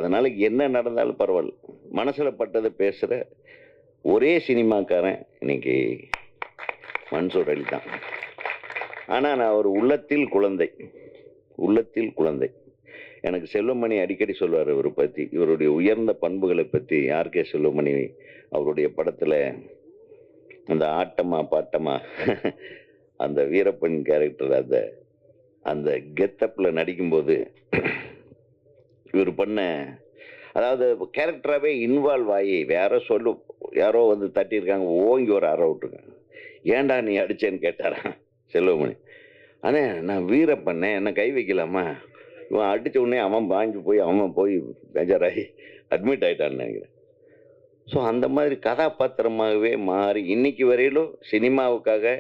அதனால என்ன நடந்தாலும் பரவாயில்ல. மனசுல பட்டதை பேசுற ஒரே சினிமாக்காரன் இன்னைக்கு மன்சூர் அலி தான். ஆனா நான் ஒரு உள்ளத்தில் குழந்தை, உள்ளத்தில் குழந்தை. எனக்கு செல்வமணி அடிக்கடி சொல்வார் இவரை பத்தி, இவருடைய உயர்ந்த பண்புகளை பத்தி. ஆர்கே செல்வமணி அவருடைய படத்துல அந்த ஆட்டமா பாட்டமா அந்த வீரப்பன் கேரக்டர் அந்த அந்த கெட்டப்ல நடிக்கும்போது இவர் பண்ண, அதாவது கேரக்டராகவே இன்வால்வ் ஆகி வேற யாரோ வந்து தட்டியிருக்காங்க, ஓங்கி ஒரு அற விட்டுருக்காங்க. ஏன்டா நீ அடிச்சேன்னு கேட்டாரா செல்வமணி. அண்ணே நான் வீரப்பண்ணே, என்ன கை வைக்கலாமா? இவன் அடித்த உடனே அவன் போய் பேஜராகி அட்மிட் ஆயிட்டான்னு நினைக்கிறேன். ஸோ அந்த மாதிரி கதாபாத்திரமாகவே மாறி இன்னைக்கு வரையிலும் சினிமாவுக்காக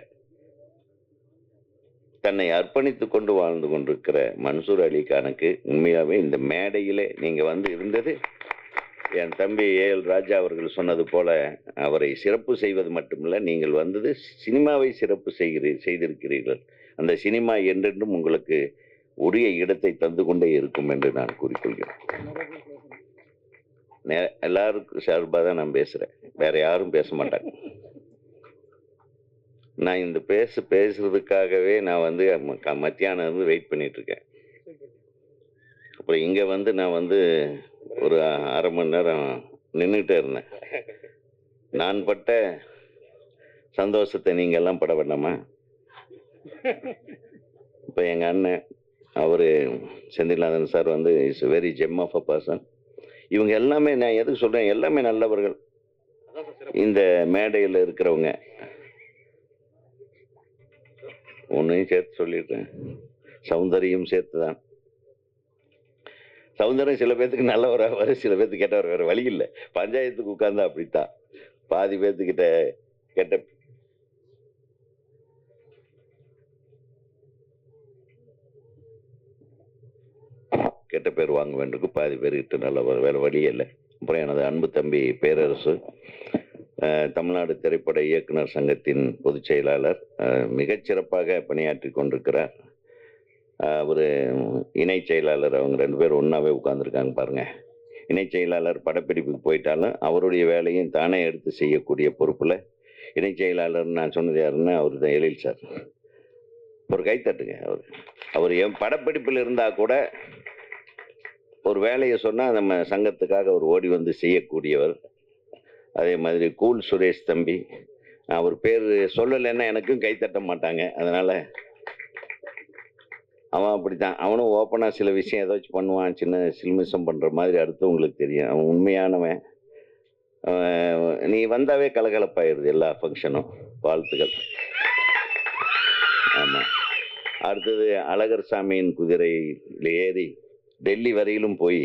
தன்னை அர்ப்பணித்து கொண்டு வாழ்ந்து கொண்டிருக்கிற மன்சூர் அலிகானுக்கு உண்மையாகவே இந்த மேடையிலே நீங்கள் வந்து இருந்தது, என் தம்பி ஏஎல் ராஜா அவர்கள் சொன்னது போல அவரை சிறப்பு செய்வது மட்டுமில்லை, நீங்கள் வந்தது சினிமாவை சிறப்பு செய்திருக்கிறீர்கள். அந்த சினிமா என்றென்றும் உங்களுக்கு உரிய இடத்தை தந்து கொண்டே இருக்கும் என்று நான் கூறிக்கொள்கிறேன். எல்லாருக்கும் சார்பாக தான் நான் பேசுகிறேன், வேற யாரும் பேச மாட்டாங்க. நான் இந்த பேசுறதுக்காகவே நான் வந்து மத்தியானம் இருந்து வெயிட் பண்ணிட்டு இருக்கேன். அப்புறம் இங்கே வந்து நான் வந்து ஒரு அரை மணி நேரம் நின்றுட்டே இருந்தேன். நான் பட்ட சந்தோஷத்தை நீங்கள் எல்லாம் பட வேண்டாமா? இப்போ எங்கள் அண்ணன் அவர் செந்தில்நாதன் சார் வந்து is very gem of a person. இவங்க எல்லாமே, நான் எதுக்கு சொல்கிறேன், எல்லாமே நல்லவர்கள். இந்த மேடையில் இருக்கிறவங்க ஒன்றையும் சேர்த்து சொல்லிடுறேன், சௌந்தரியும் சேர்த்து தான். சௌந்தரியம் சில பேர்த்துக்கு நல்லவராக, சில பேர்த்துக்கு கேட்டவர், வேறு வழி இல்லை. பஞ்சாயத்துக்கு உட்கார்ந்தா அப்படித்தான். பாதி பேர்த்துக்கிட்ட கெட்ட பேர் வாங்க வேண்டியிருக்கு, பாதி பேர்கிட்ட நல்ல வேறு வழியே இல்லை. அப்புறம் எனது அன்பு தம்பி பேரரசு, தமிழ்நாடு திரைப்பட இயக்குனர் சங்கத்தின் பொதுச் செயலாளர், மிகச்சிறப்பாக பணியாற்றி கொண்டிருக்கிறார். ஒரு இணை செயலாளர், அவங்க 2 பேர் ஒன்றாவே உட்கார்ந்துருக்காங்க பாருங்கள். இணை செயலாளர் படப்பிடிப்புக்கு போயிட்டாலும் அவருடைய வேலையும் தானே எடுத்து செய்யக்கூடிய பொறுப்பில் இணை செயலாளர்னு நான் சொன்னது யாருன்னா அவர் தான், எழில் சார். ஒரு கைத்தட்டுங்க. அவர் என் படப்பிடிப்பில் இருந்தால் கூட ஒரு வேலையை சொன்னால் நம்ம சங்கத்துக்காக அவர் ஓடி வந்து செய்யக்கூடியவர். அதே மாதிரி கூல் சுரேஷ் தம்பி, அவர் பேர் சொல்லலைன்னா எனக்கும் கைத்தட்ட மாட்டாங்க. அதனால் அவன் அப்படித்தான், அவனும் ஓப்பனாக சில விஷயம் ஏதாச்சும் பண்ணுவான், சின்ன சில்மிசம் பண்ணுற மாதிரி அடுத்தவங்களுக்கு தெரியும். அவன் உண்மையானவன். நீ வந்தாவே கலகலப்பாயிருது எல்லா ஃபங்க்ஷனும். வாழ்த்துக்கள். ஆமாம். அடுத்தது அழகர் சாமியின் குதிரையில் ஏறி டெல்லி வரையிலும் போய்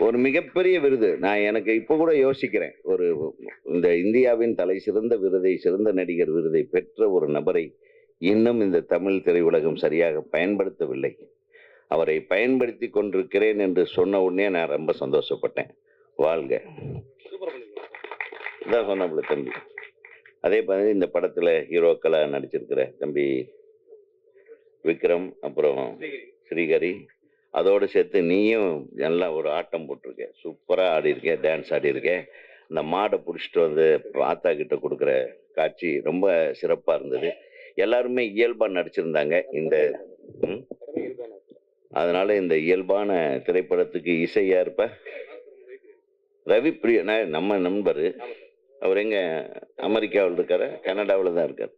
ஒரு மிகப்பெரிய விருது, நான் எனக்கு இப்போ கூட யோசிக்கிறேன், ஒரு இந்த இந்தியாவின் தலை சிறந்த விருதை, சிறந்த நடிகர் விருதை பெற்ற ஒரு நபரை இன்னும் இந்த தமிழ் திரையுலகம் சரியாக பயன்படுத்தவில்லை. அவரை பயன்படுத்தி கொண்டிருக்கிறேன் என்று சொன்ன உடனே நான் ரொம்ப சந்தோஷப்பட்டேன். வாழ்க. இதான் சொன்ன தம்பி. அதே மாதிரி இந்த படத்தில் ஹீரோக்களாக நடிச்சிருக்கிற தம்பி விக்ரம், அப்புறம் ஸ்ரீஹரி, அதோடு சேர்த்து நீயும் நல்லா ஒரு ஆட்டம் போட்டிருக்க, சூப்பராக ஆடிருக்க, டான்ஸ் ஆடிருக்க. இந்த மாடை பிடிச்சிட்டு வந்து ஆத்தா கிட்ட கொடுக்குற காட்சி ரொம்ப சிறப்பாக இருந்தது. எல்லாருமே இயல்பாக நடிச்சிருந்தாங்க. அதனால இந்த இயல்பான திரைப்படத்துக்கு இசையா இருப்ப ரவி பிரியா, நம்ம நண்பர், அவர் எங்க அமெரிக்காவில் இருக்காரு, கனடாவில் தான் இருக்கார்.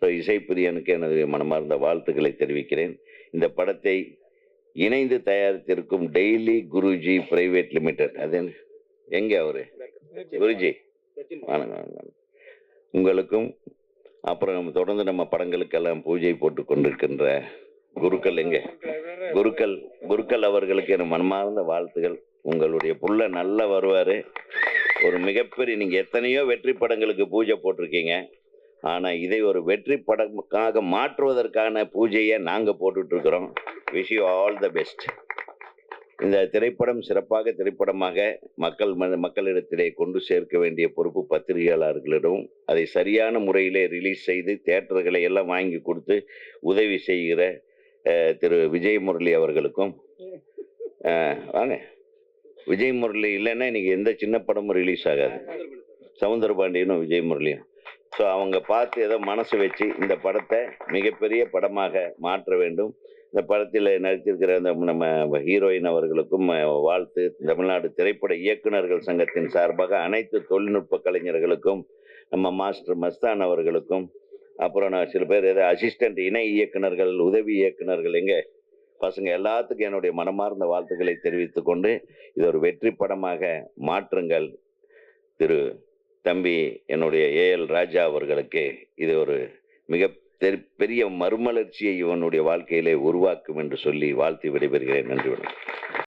ஸோ இசைப்பிரியனுக்கு எனது மனமார்ந்த வாழ்த்துக்களை தெரிவிக்கிறேன். இந்த படத்தை இணைந்து தயாரித்திருக்கும் டெய்லி குருஜி பிரைவேட் லிமிடெட், அது எங்கே அவரு குருஜி, உங்களுக்கும் அப்புறம் தொடர்ந்து நம்ம படங்களுக்கெல்லாம் பூஜை போட்டு கொண்டிருக்கின்ற குருக்கள், எங்கே குருக்கள் அவர்களுக்கு என் மனமார்ந்த வாழ்த்துகள். உங்களுடைய புள்ள நல்லா வருவார். ஒரு மிகப்பெரிய, நீங்கள் எத்தனையோ வெற்றி படங்களுக்கு பூஜை போட்டிருக்கீங்க, ஆனால் இதை ஒரு வெற்றி படமாக மாற்றுவதற்கான பூஜையை நாங்கள் போட்டுட்ருக்குறோம். Wish you all the best. இந்த திரைப்படம் சிறப்பாக திரைப்படமாக மக்களிடத்திலே கொண்டு சேர்க்க வேண்டிய பொறுப்பு பத்திரிகையாளர்களிடம், அதை சரியான முறையிலே ரிலீஸ் செய்து தியேட்டர்களை எல்லாம் வாங்கி கொடுத்து உதவி செய்கிற திரு விஜய் முரளி அவர்களுக்கும், வாங்க. விஜய் முரளி இல்லைன்னா இன்னைக்கு எந்த சின்ன படமும் ரிலீஸ் ஆகாது. சவுந்தரபாண்டியனும் விஜய் முரளியும். ஸோ அவங்க பார்த்து ஏதோ மனசு வச்சு இந்த படத்தை மிகப்பெரிய படமாக மாற்ற வேண்டும். இந்த படத்தில் நடித்திருக்கிற நம்ம ஹீரோயின் அவர்களுக்கும் வாழ்த்து. தமிழ்நாடு திரைப்பட இயக்குநர்கள் சங்கத்தின் சார்பாக அனைத்து தொழில்நுட்ப கலைஞர்களுக்கும், நம்ம மாஸ்டர் மஸ்தான் அவர்களுக்கும், அப்புறம் நான் சில பேர் ஏதோ அசிஸ்டன்ட் இணை இயக்குநர்கள், உதவி இயக்குநர்கள், பசங்க எல்லாத்துக்கும் என்னுடைய மனமார்ந்த வாழ்த்துக்களை தெரிவித்துக் கொண்டு இது ஒரு வெற்றி படமாக மாற்றுங்கள். திரு தம்பி என்னுடைய ஏஎல் ராஜா அவர்களுக்கு இது ஒரு மிக பெரிய மறுமலர்ச்சியை இவனுடைய வாழ்க்கையிலே உருவாக்கும் என்று சொல்லி வாழ்த்தி விடைபெறுகிறேன். நன்றி.